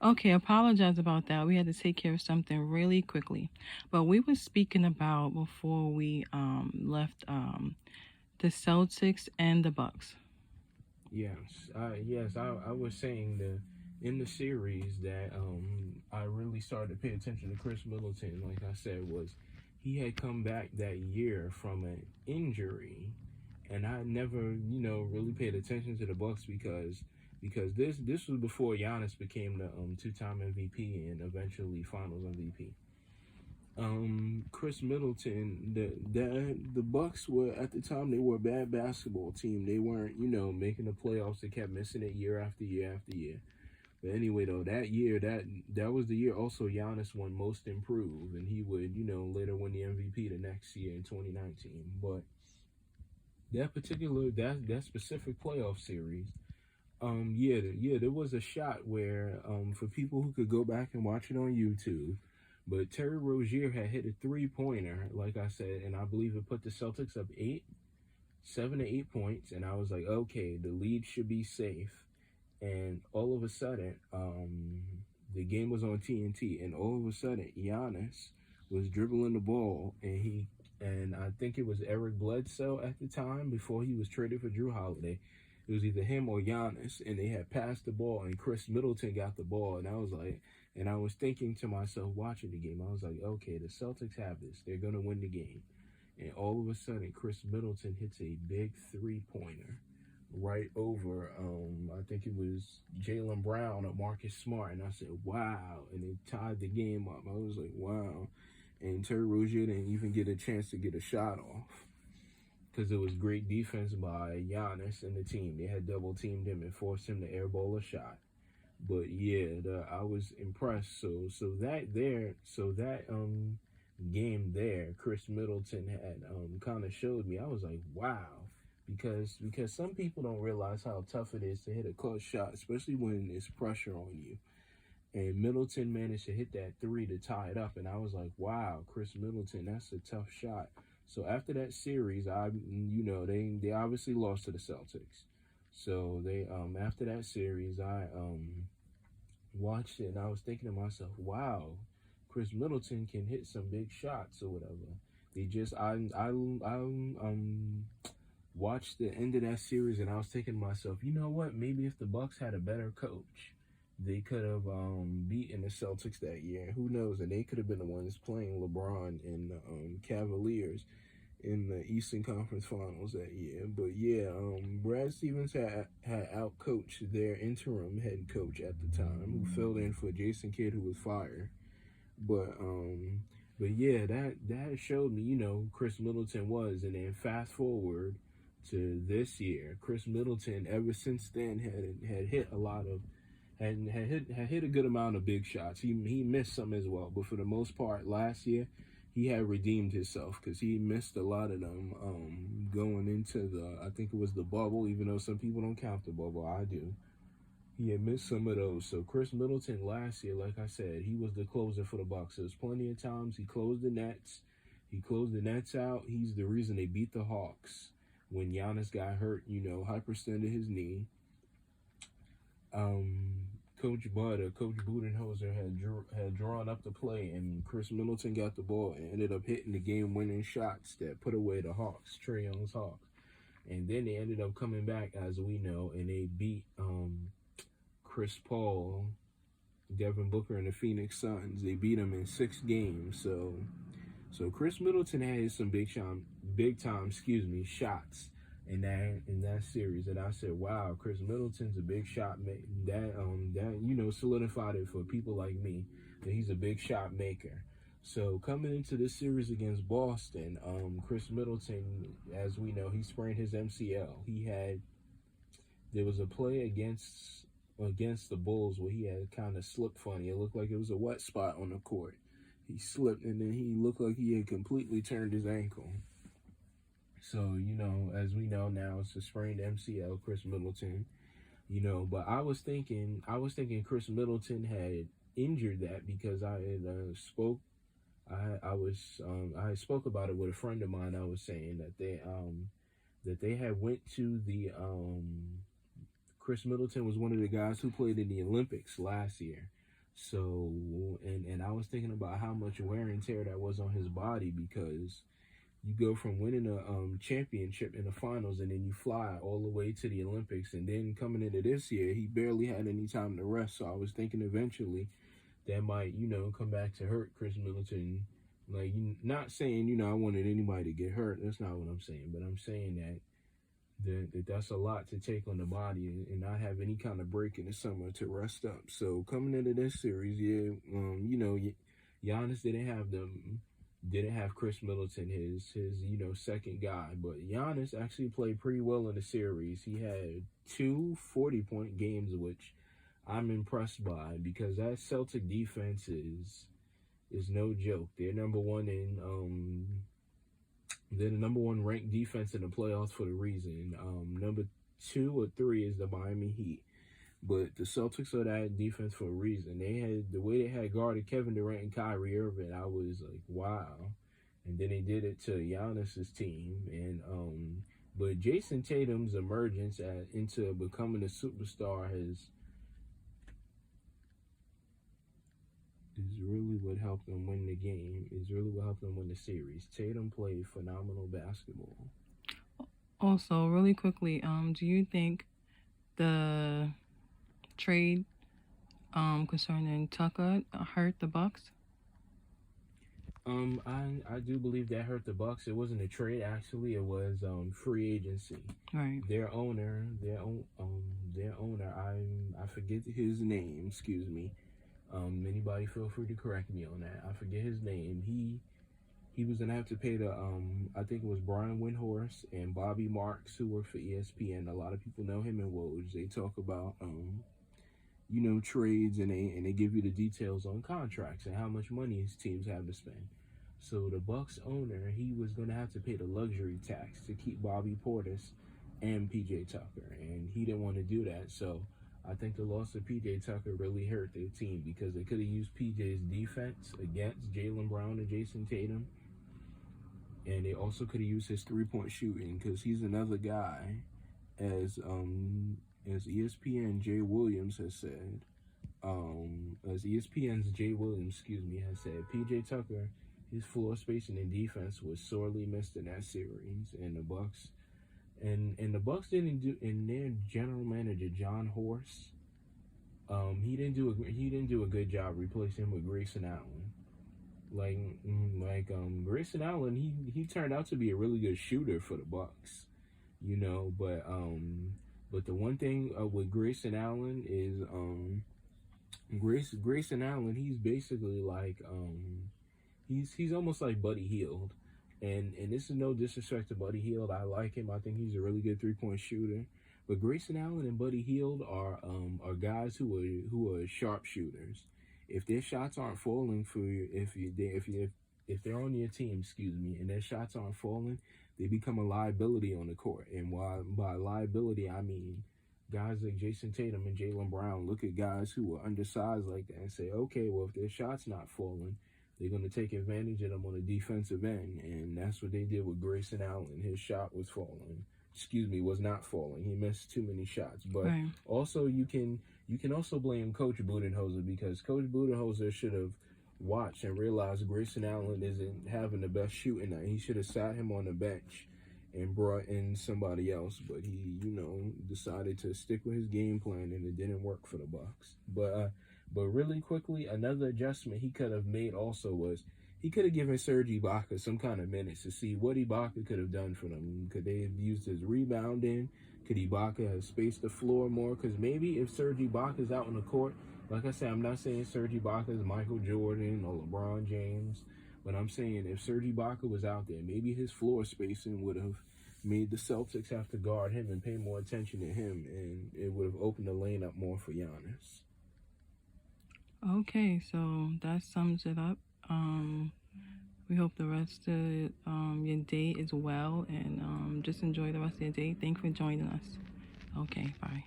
Okay, apologize about that. We had to take care of something really quickly. But we were speaking about before we left the Celtics and the Bucks. I was saying the in the series that I really started to pay attention to Chris Middleton. Like I said, was he had come back that year from an injury, and I never really paid attention to the Bucks because this was before Giannis became the two-time MVP and eventually Finals MVP. Chris Middleton, the Bucks were at the time they were a bad basketball team. They weren't making the playoffs. They kept missing it year after year after year. But anyway, though, that year that was the year also Giannis won Most Improved, and he would later win the MVP the next year in 2019. But that specific playoff series, there was a shot where for people who could go back and watch it on YouTube. But Terry Rozier had hit a 3-pointer, like I said, and I believe it put the Celtics up 7 to 8 points. And I was like, okay, the lead should be safe. And all of a sudden, the game was on TNT, and all of a sudden, Giannis was dribbling the ball, and I think it was Eric Bledsoe at the time before he was traded for Drew Holiday. It was either him or Giannis, and they had passed the ball, and Chris Middleton got the ball, and I was thinking to myself watching the game, I was like, okay, the Celtics have this, they're gonna win the game, and all of a sudden, Chris Middleton hits a big 3-pointer right over, I think it was Jalen Brown or Marcus Smart, and I said, wow, and they tied the game up. I was like, wow, and Terry Rozier didn't even get a chance to get a shot off because it was great defense by Giannis and the team. They had double teamed him and forced him to airball a shot. But yeah, I was impressed. So that game there, Chris Middleton had kind of showed me. I was like, wow, because some people don't realize how tough it is to hit a clutch shot, especially when there's pressure on you. And Middleton managed to hit that three to tie it up, and I was like, wow, Chris Middleton, that's a tough shot. So after that series, they obviously lost to the Celtics. So they after that series, I watched it and I was thinking to myself, wow, Chris Middleton can hit some big shots or whatever. They just I watched the end of that series and I was thinking to myself, you know what? Maybe if the Bucks had a better coach, they could have beaten the Celtics that year. Who knows? And they could have been the ones playing LeBron and the Cavaliers in the Eastern Conference Finals that year. But yeah, Brad Stevens had outcoached their interim head coach at the time, who filled in for Jason Kidd, who was fired. But yeah, that showed me, Chris Middleton was, and then fast forward to this year, Chris Middleton ever since then had hit a lot of had hit a good amount of big shots. He missed some as well, but for the most part, last year he had redeemed himself because he missed a lot of them going into I think it was the bubble. Even though some people don't count the bubble, I do. He had missed some of those. So Chris Middleton last year, like I said, he was the closer for the Bucks. There's plenty of times he closed the nets. He closed the nets out. He's the reason they beat the Hawks when Giannis got hurt. Hyperextended his knee. Coach Budenholzer had drawn up the play, and Chris Middleton got the ball and ended up hitting the game-winning shots that put away the Hawks, Trae Young's Hawks. And then they ended up coming back, as we know, and they beat Chris Paul, Devin Booker, and the Phoenix Suns. They beat them in 6 games. So Chris Middleton had some big time, shots in that series, and I said, wow, Chris Middleton's a big shot that solidified it for people like me that he's a big shot maker. So coming into this series against Boston, Chris Middleton, as we know, he sprained his MCL. There was a play against the Bulls where he had kind of slipped funny. It looked like it was a wet spot on the court. He slipped, and then he looked like he had completely turned his ankle. So, as we know now, it's a sprained MCL, Chris Middleton. But I was thinking Chris Middleton had injured that because I had I spoke about it with a friend of mine. I was saying that they had went to the Chris Middleton was one of the guys who played in the Olympics last year. So, and I was thinking about how much wear and tear that was on his body, because you go from winning a championship in the finals, and then you fly all the way to the Olympics, and then coming into this year, he barely had any time to rest. So I was thinking eventually that might, come back to hurt Chris Middleton. Like, not saying, I wanted anybody to get hurt. That's not what I'm saying. But I'm saying that's a lot to take on the body, and not have any kind of break in the summer to rest up. So coming into this series, yeah, Giannis didn't have Chris Middleton, his second guy, but Giannis actually played pretty well in the series. He had two 40-point games, which I'm impressed by, because that Celtic defense is no joke. They're the number one ranked defense in the playoffs for the reason. Number 2 or 3 is the Miami Heat. But the Celtics are that defense for a reason. The way they had guarded Kevin Durant and Kyrie Irving, I was like, wow. And then they did it to Giannis's team. And but Jason Tatum's emergence into becoming a superstar is really what helped them win the game. Is really what helped them win the series. Tatum played phenomenal basketball. Also, really quickly, do you think the trade concerning Tucker hurt the Bucks? I do believe that hurt the Bucks. It wasn't a trade, actually. It was free agency. Right. Their owner, I forget his name. Excuse me. Anybody feel free to correct me on that. I forget his name. He was gonna have to pay the I think it was Brian Windhorst and Bobby Marks, who work for ESPN. A lot of people know him in Woj. They talk about trades, and they give you the details on contracts and how much money his teams have to spend. So the Bucks owner, he was gonna have to pay the luxury tax to keep Bobby Portis and PJ Tucker, and he didn't want to do that. So I think the loss of PJ Tucker really hurt their team, because they could have used PJ's defense against Jaylen Brown and Jason Tatum, and they also could have used his 3-point shooting, because he's another guy, as ESPN Jay Williams has said. As ESPN's Jay Williams, has said, PJ Tucker, his floor spacing and defense was sorely missed in that series, and the Bucks. And the Bucks didn't do, and their general manager John Horst, he didn't do a good job replacing him with Grayson Allen. Grayson Allen, he turned out to be a really good shooter for the Bucks, but the one thing with Grayson Allen is Grayson Allen, he's basically like he's almost like Buddy Hield. And this is no disrespect to Buddy Hield. I like him. I think he's a really good 3-point shooter. But Grayson Allen and Buddy Hield are guys who are sharpshooters. If their shots aren't falling for you, if they're on your team, and their shots aren't falling, they become a liability on the court. And by liability, I mean guys like Jason Tatum and Jaylen Brown look at guys who are undersized like that and say, okay, well, if their shot's not falling, they're going to take advantage of them on the defensive end. And that's what they did with Grayson Allen. His shot was not falling. He missed too many shots. But right. Also, you can also blame Coach Budenholzer, because Coach Budenholzer should have watched and realized Grayson Allen isn't having the best shooting night. He should have sat him on the bench and brought in somebody else. But he, decided to stick with his game plan, and it didn't work for the Bucks. But really quickly, another adjustment he could have made also was he could have given Serge Ibaka some kind of minutes to see what Ibaka could have done for them. Could they have used his rebounding? Could Ibaka have spaced the floor more? Because maybe if Serge Ibaka's out on the court, like I said, I'm not saying Serge Ibaka is Michael Jordan or LeBron James, but I'm saying if Serge Ibaka was out there, maybe his floor spacing would have made the Celtics have to guard him and pay more attention to him, and it would have opened the lane up more for Giannis. Okay, so that sums it up. We hope the rest of your day is well, and just enjoy the rest of your day. Thanks for joining us. Okay, bye.